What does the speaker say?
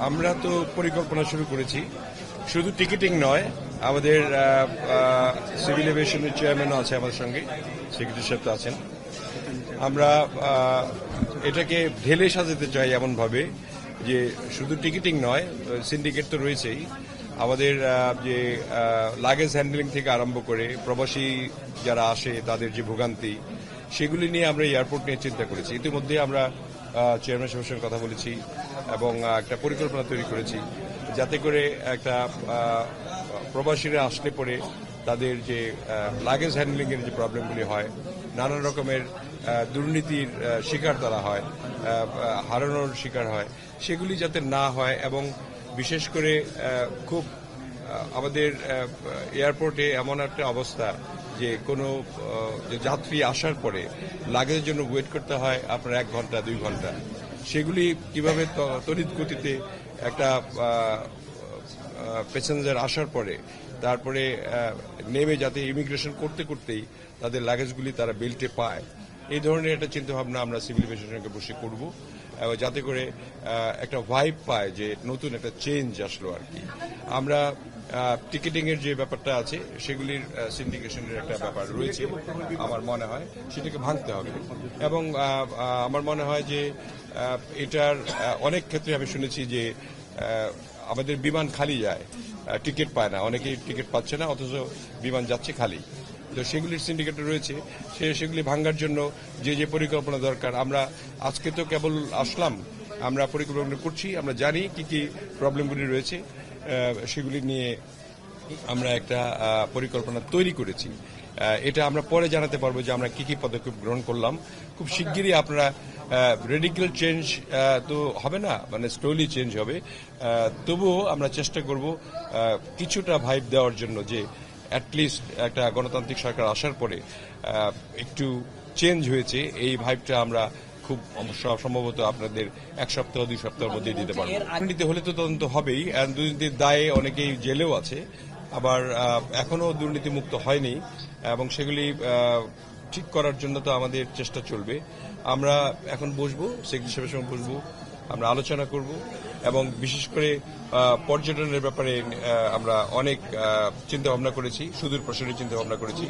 আমরা তো পরিকল্পনা শুরু করেছি, শুধু টিকিটিং নয়, আমাদের সিভিল এভিয়েশনের চেয়ারম্যানও আছে আমাদের সঙ্গে, সেক্রেটারি সাহেব তো আছেন। আমরা এটাকে ঢেলে সাজাতে চাই এমনভাবে যে শুধু টিকিটিং নয়, সিন্ডিকেট তো রয়েছেই, আমাদের যে লাগেজ হ্যান্ডলিং থেকে আরম্ভ করে প্রবাসী যারা আসে তাদের যে ভোগান্তি, সেগুলি নিয়ে আমরা এয়ারপোর্ট নিয়ে চিন্তা করেছি। ইতিমধ্যে আমরা চেয়ারম্যান সাহেবের সঙ্গে কথা বলেছি এবং একটা পরিকল্পনা তৈরি করেছি যাতে করে একটা প্রবাসীরা আসলে পরে তাদের যে লাগেজ হ্যান্ডলিং এর যে প্রবলেমগুলি হয়, নানান রকমের দুর্নীতির শিকার তারা হয়, হারানোর শিকার হয়, সেগুলি যাতে না হয় এবং বিশেষ করে খুব আমাদের এয়ারপোর্টে এমন একটা অবস্থা যে কোনো যাত্রী আসার পরে লাগেজের জন্য ওয়েট করতে হয় আপনার 1 ঘন্টা 2 ঘন্টা, সেগুলি কিভাবে তড়িৎ গতিতে একটা প্যাসেঞ্জার আসার পরে তারপরে নেমে যাতে ইমিগ্রেশন করতে করতেই তাদের লাগেজগুলি তারা বেল্টে পায়, এই ধরনের একটা চিন্তাভাবনা আমরা সিভিল এভিয়েশনের সঙ্গে বসে করব, যাতে করে একটা ভাইব পায় যে নতুন একটা চেঞ্জ আসলো আর কি। আমরা টিকিটিং এর যে ব্যাপারটা আছে সেগুলির সিন্ডিকেশনের একটা ব্যাপার রয়েছে, আমার মনে হয় সেটাকে ভাঙতে হবে এবং আমার মনে হয় যে এটার অনেক ক্ষেত্রে আমি শুনেছি যে আমাদের বিমান খালি যায়, টিকিট পায় না, অনেকেই টিকিট পাচ্ছে না, অথচ বিমান যাচ্ছে খালি। তো সেগুলির সিন্ডিকেট রয়েছে, সেগুলি ভাঙার জন্য যে যে পরিকল্পনা দরকার, আমরা আজকে তো কেবল আসলাম, আমরা পরিকল্পনা করছি, আমরা জানি কি কি প্রবলেমগুলি রয়েছে, সেগুলি নিয়ে আমরা একটা পরিকল্পনা তৈরি করেছি। এটা আমরা পরে জানাতে পারবো যে আমরা কি কি পদক্ষেপ গ্রহণ করলাম। খুব শিগগিরই আপনারা রেডিক্যাল চেঞ্জ তো হবে না, মানে স্লোলি চেঞ্জ হবে, তবুও আমরা চেষ্টা করব কিছুটা ভাইব দেওয়ার জন্য যে অ্যাটলিস্ট একটা গণতান্ত্রিক সরকার আসার পরে একটু চেঞ্জ হয়েছে, এই ভাইবটা আমরা খুব সম্ভবত আপনাদের 1 সপ্তাহ 2 সপ্তাহের মধ্যে দিতে পারবো। দুর্নীতি হলে তো তদন্ত হবেই, দুর্নীতির দায়ে অনেকেই জেলেও আছে, আবার এখনো দুর্নীতি মুক্ত হয়নি এবং সেগুলি ঠিক করার জন্য তো আমাদের চেষ্টা চলবে। আমরা এখন বসবো, সেক্রেটারি সাহেবের সঙ্গে বসবো, আমরা আলোচনা করব এবং বিশেষ করে পর্যটনের ব্যাপারে আমরা অনেক চিন্তা ভাবনা করেছি, সুদূর প্রসারী চিন্তা ভাবনা করেছি।